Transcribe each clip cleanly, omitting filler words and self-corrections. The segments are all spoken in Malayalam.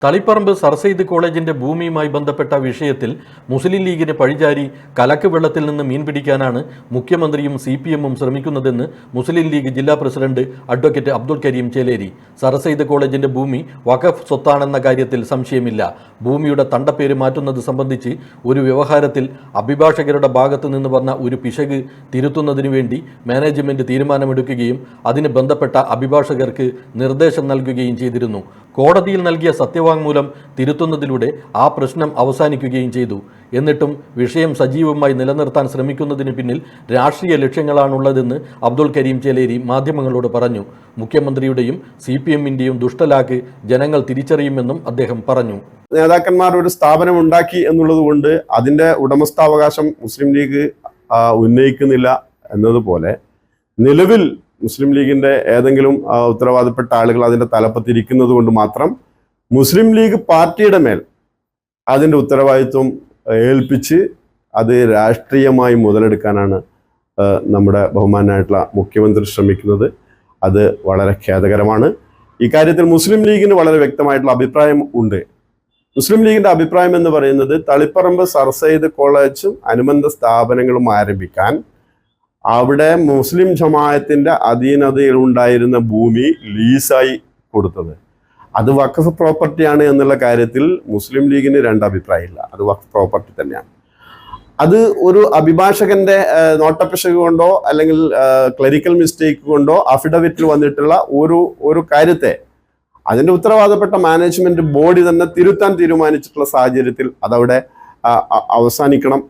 തളിപ്പറമ്പ് സർ സെയ്ദ് കോളേജിന്റെ ഭൂമിയുമായി ബന്ധപ്പെട്ട വിഷയത്തിൽ മുസ്ലിം ലീഗിന് പഴിചാരി കലക്ക് വെള്ളത്തിൽ നിന്ന് മീൻ പിടിക്കാനാണ് മുഖ്യമന്ത്രിയും CPM-ഉം ശ്രമിക്കുന്നതെന്ന് മുസ്ലിം ലീഗ് ജില്ലാ president advocate Abdul Karim Cheleri. Sir Syed കോളേജിന്റെ ഭൂമി വഖഫ് സ്വത്താണെന്ന കാര്യത്തിൽ സംശയമില്ല. ഭൂമിയുടെ തണ്ടപ്പേര് മാറ്റുന്നത് സംബന്ധിച്ച് ഒരു വ്യവഹാരത്തിൽ അഭിഭാഷകരുടെ ഭാഗത്തു നിന്ന് വന്ന ഒരു പിശക് തിരുത്തുന്നതിനു വേണ്ടി മാനേജ്മെന്റ് തീരുമാനമെടുക്കുകയും അതിന് ബന്ധപ്പെട്ട അഭിഭാഷകർക്ക് നിർദ്ദേശം നൽകുകയും ചെയ്തിരുന്നു. കോടതിയിൽ നൽകിയ സത്യവാങ്മൂലം തിരുത്തുന്നതിലൂടെ ആ പ്രശ്നം അവസാനിക്കുകയും ചെയ്തു. എന്നിട്ടും വിഷയം സജീവമായി നിലനിർത്താൻ ശ്രമിക്കുന്നതിന് പിന്നിൽ രാഷ്ട്രീയ ലക്ഷ്യങ്ങളാണുള്ളതെന്ന് അബ്ദുൽ കരീം ചേലേരി മാധ്യമങ്ങളോട് പറഞ്ഞു. മുഖ്യമന്ത്രിയുടെയും CPM-ന്റെയും ദുഷ്ടലാക്ക് ജനങ്ങൾ തിരിച്ചറിയുമെന്നും അദ്ദേഹം പറഞ്ഞു. നേതാക്കന്മാർ ഒരു സ്ഥാപനം ഉണ്ടാക്കി എന്നുള്ളത് കൊണ്ട് അതിൻ്റെ ഉടമസ്ഥാവകാശം മുസ്ലിം ലീഗ് ഉന്നയിക്കുന്നില്ല എന്നതുപോലെ നിലവിൽ മുസ്ലിം ലീഗിൻ്റെ ഏതെങ്കിലും ഉത്തരവാദപ്പെട്ട ആളുകൾ അതിൻ്റെ തലപ്പത്തിരിക്കുന്നത് കൊണ്ട് മാത്രം മുസ്ലിം ലീഗ് പാർട്ടിയുടെ മേൽ അതിൻ്റെ ഉത്തരവാദിത്വം ഏൽപ്പിച്ച് അത് രാഷ്ട്രീയമായി മുതലെടുക്കാനാണ് നമ്മുടെ ബഹുമാനായിട്ടുള്ള മുഖ്യമന്ത്രി ശ്രമിക്കുന്നത്. അത് വളരെ ഖേദകരമാണ്. ഇക്കാര്യത്തിൽ മുസ്ലിം ലീഗിന് വളരെ വ്യക്തമായിട്ടുള്ള അഭിപ്രായം ഉണ്ട്. മുസ്ലിം ലീഗിൻ്റെ അഭിപ്രായം എന്ന് പറയുന്നത് തളിപ്പറമ്പ് സർ സെയ്ദ് കോളേജും അനുബന്ധ സ്ഥാപനങ്ങളും ആരംഭിക്കാൻ അവിടെ മുസ്ലിം ജമാഅത്തിന്റെ അധീനതയിൽ ഉണ്ടായിരുന്ന ഭൂമി ലീസായി കൊടുത്തത് അത് വഖഫ് പ്രോപ്പർട്ടിയാണ് എന്നുള്ള കാര്യത്തിൽ മുസ്ലിം ലീഗിന് രണ്ട് അഭിപ്രായമില്ല. അത് വഖഫ് പ്രോപ്പർട്ടി തന്നെയാണ്. അത് ഒരു അഭിഭാഷകന്റെ നോട്ടപ്പിശക് കൊണ്ടോ അല്ലെങ്കിൽ ക്ലറിക്കൽ മിസ്റ്റേക്ക് കൊണ്ടോ അഫിഡവിറ്റിൽ വന്നിട്ടുള്ള ഒരു കാര്യത്തെ അതിന്റെ ഉത്തരവാദപ്പെട്ട മാനേജ്മെന്റ് ബോഡി തന്നെ തിരുത്താൻ തീരുമാനിച്ചിട്ടുള്ള സാഹചര്യത്തിൽ അതവിടെ അവസാനിക്കണം.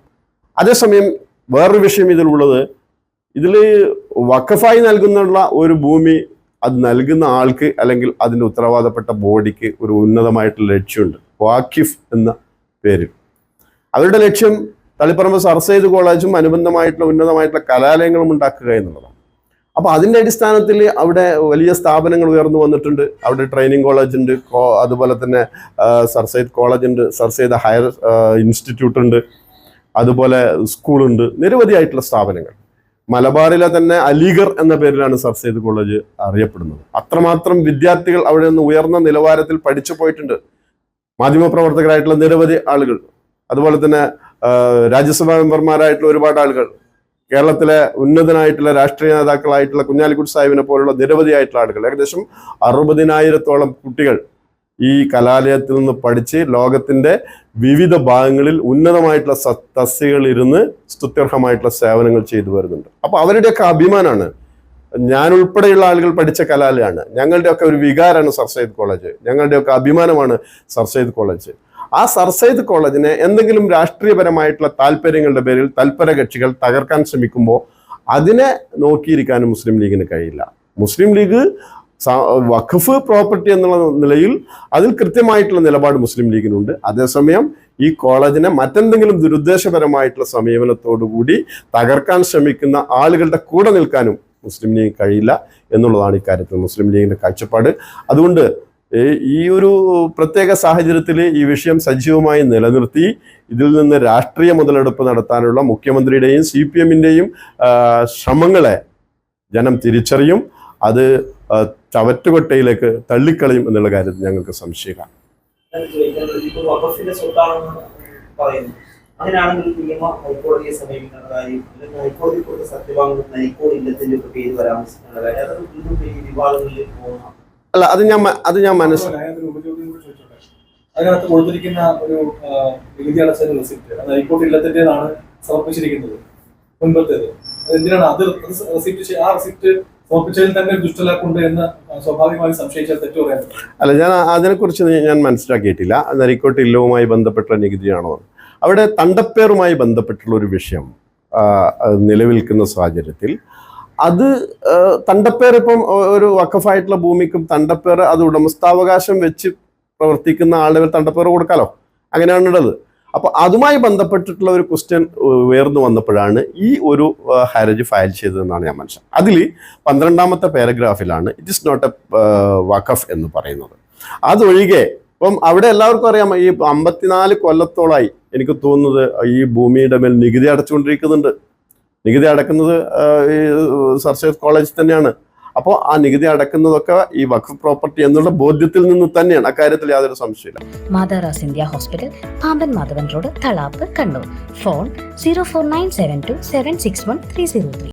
അതേസമയം വേറൊരു വിഷയം ഇതിലുള്ളത്, ഇതിൽ വഖഫായി നൽകുന്നുള്ള ഒരു ഭൂമി അത് നൽകുന്ന ആൾക്ക് അല്ലെങ്കിൽ അതിൻ്റെ ഉത്തരവാദപ്പെട്ട ബോഡിക്ക് ഒരു ഉന്നതമായിട്ടുള്ള ലക്ഷ്യമുണ്ട്. വാക്കിഫ് എന്ന പേരിൽ അവരുടെ ലക്ഷ്യം തളിപ്പറമ്പ് സർ സെയ്ദ് കോളേജും അനുബന്ധമായിട്ടുള്ള ഉന്നതമായിട്ടുള്ള കലാലയങ്ങളും ഉണ്ടാക്കുക എന്നുള്ളതാണ്. അപ്പോൾ അതിൻ്റെ അടിസ്ഥാനത്തിൽ അവിടെ വലിയ സ്ഥാപനങ്ങൾ ഉയർന്നു വന്നിട്ടുണ്ട്. അവിടെ ട്രെയിനിങ് കോളേജ് ഉണ്ട്, അതുപോലെ തന്നെ സർ സെയ്ദ് കോളേജ് ഉണ്ട്, സർ സെയ്ദ് ഹയർ ഇൻസ്റ്റിറ്റ്യൂട്ട് ഉണ്ട്, അതുപോലെ സ്കൂളുണ്ട്, നിരവധിയായിട്ടുള്ള സ്ഥാപനങ്ങൾ. മലബാറിലെ തന്നെ അലിഗർ എന്ന പേരിലാണ് സർ സെയ്ദ് കോളേജ് അറിയപ്പെടുന്നത്. അത്രമാത്രം വിദ്യാർത്ഥികൾ അവിടെ നിന്ന് ഉയർന്ന നിലവാരത്തിൽ പഠിച്ചു പോയിട്ടുണ്ട്. മാധ്യമപ്രവർത്തകരായിട്ടുള്ള നിരവധി ആളുകൾ, അതുപോലെ തന്നെ രാജ്യസഭാ മെമ്പർമാരായിട്ടുള്ള ഒരുപാട് ആളുകൾ, കേരളത്തിലെ ഉന്നതനായിട്ടുള്ള രാഷ്ട്രീയ നേതാക്കളായിട്ടുള്ള കുഞ്ഞാലിക്കുട്ടി സാഹിബിനെ പോലുള്ള നിരവധിയായിട്ടുള്ള ആളുകൾ, ഏകദേശം 60,000-ഓളം കുട്ടികൾ ഈ കലാലയത്തിൽ നിന്ന് പഠിച്ച് ലോകത്തിന്റെ വിവിധ ഭാഗങ്ങളിൽ ഉന്നതമായിട്ടുള്ള തസ്തികകളിൽ ഇരുന്ന് സ്തുത്യർഹമായിട്ടുള്ള സേവനങ്ങൾ ചെയ്തു വരുന്നുണ്ട്. അപ്പൊ അവരുടെയൊക്കെ അഭിമാനമാണ്. ഞാൻ ഉൾപ്പെടെയുള്ള ആളുകൾ പഠിച്ച കലാലയമാണ്. ഞങ്ങളുടെയൊക്കെ ഒരു വികാരമാണ് സർ സെയ്ദ് കോളേജ്. ഞങ്ങളുടെയൊക്കെ അഭിമാനമാണ് സർ സെയ്ദ് കോളേജ്. ആ സർ സെയ്ദ് കോളേജിനെ എന്തെങ്കിലും രാഷ്ട്രീയപരമായിട്ടുള്ള താല്പര്യങ്ങളുടെ പേരിൽ തൽപര കക്ഷികൾ തകർക്കാൻ ശ്രമിക്കുമ്പോൾ അതിനെ നോക്കിയിരിക്കാനും മുസ്ലിം ലീഗിന് കഴിയില്ല. മുസ്ലിം ലീഗ് വഖഫ് പ്രോപ്പർട്ടി എന്നുള്ള നിലയിൽ അതിൽ കൃത്യമായിട്ടുള്ള നിലപാട് മുസ്ലിം ലീഗിനുണ്ട്. അതേസമയം ഈ കോളേജിനെ മറ്റെന്തെങ്കിലും ദുരുദ്ദേശപരമായിട്ടുള്ള സമീപനത്തോടുകൂടി തകർക്കാൻ ശ്രമിക്കുന്ന ആളുകളുടെ കൂടെ നിൽക്കാനും മുസ്ലിം ലീഗ് കഴിയില്ല എന്നുള്ളതാണ് ഇക്കാര്യത്തിൽ മുസ്ലിം ലീഗിന്റെ കാഴ്ചപ്പാട്. അതുകൊണ്ട് ഈ ഒരു പ്രത്യേക സാഹചര്യത്തിൽ ഈ വിഷയം സജീവമായി നിലനിർത്തി ഇതിൽ നിന്ന് രാഷ്ട്രീയ മുതലെടുപ്പ് നടത്താനുള്ള മുഖ്യമന്ത്രിയുടെയും CPM-ന്റെയും ശ്രമങ്ങളെ ജനം തിരിച്ചറിയും. അത് ചവറ്റുകൊട്ടയിലേക്ക് തള്ളിക്കളയും എന്നുള്ള കാര്യത്തിൽ ഞങ്ങൾക്ക് സംശയമാണ്. അല്ല, അത് ഞാൻ മനസ്സിലാക്കി. അതിനകത്ത് കൊടുത്തിരിക്കുന്ന ഒരു നികുതി അടച്ചതിന്റെ റെസിപ്റ്റ് ഹൈക്കോടതി ഇല്ലത്തിന്റേതാണ് സമർപ്പിച്ചിരിക്കുന്നത്. മുൻപത്തേത് എന്തിനാണ് അത് റെസിപ്റ്റ് ആ റെസിപ്റ്റ് സമർപ്പിച്ചതിൽ തന്നെ ദുഷ്ടലാക്കുണ്ട് എന്ന് സ്വാഭാവികമായി സംശയിച്ചാൽ തെറ്റു പറയാൻ? അല്ല, ഞാൻ അതിനെക്കുറിച്ച് ഞാൻ മനസ്സിലാക്കിയിട്ടില്ല. നരിക്കോട്ട് ഇല്ലവുമായി ബന്ധപ്പെട്ട നികുതിയാണോ? അവിടെ തണ്ടപ്പേറുമായി ബന്ധപ്പെട്ടുള്ള ഒരു വിഷയം നിലനിൽക്കുന്ന സാഹചര്യത്തിൽ അത് തണ്ടപ്പേർ ഇപ്പം ഒരു വഖഫായിട്ടുള്ള ഭൂമിക്കും തണ്ടപ്പേർ അത് ഉടമസ്ഥാവകാശം വെച്ച് പ്രവർത്തിക്കുന്ന ആളുകൾ തണ്ടപ്പേർ കൊടുക്കാലോ, അങ്ങനെയാണുള്ളത്. അപ്പൊ അതുമായി ബന്ധപ്പെട്ടിട്ടുള്ള ഒരു ക്വസ്റ്റ്യൻ ഉയർന്നു വന്നപ്പോഴാണ് ഈ ഒരു ഹർജി ഫയൽ ചെയ്തതെന്നാണ് ഞാൻ മനസ്സിലാക്കുന്നത്. അതിൽ 12ാമത്തെ പാരഗ്രാഫിലാണ് ഇറ്റ് ഇസ് നോട്ട് എ വഖഫ് എന്ന് പറയുന്നത്. അതൊഴികെ ഇപ്പം അവിടെ എല്ലാവർക്കും അറിയാം, ഈ 54 കൊല്ലത്തോളായി എനിക്ക് തോന്നുന്നത് ഈ ഭൂമിയുടെ മേൽ നികുതി അടച്ചുകൊണ്ടിരിക്കുന്നുണ്ട്. നികുതി അടക്കുന്നത് ഈ സർ സെയ്ദ് കോളേജ് തന്നെയാണ്. അപ്പോൾ ആ നികുതി അടക്കുന്നതൊക്കെ ഈ വഖഫ് പ്രോപ്പർട്ടി എന്നുള്ള ബോധ്യത്തിൽ നിന്ന് തന്നെയാണ്. അക്കാര്യത്തിൽ യാതൊരു സംശയമില്ല. മാതാറാസ് India hospital, Pamban Madhavan road, Thalap, Kannur. Phone 04972 761 303.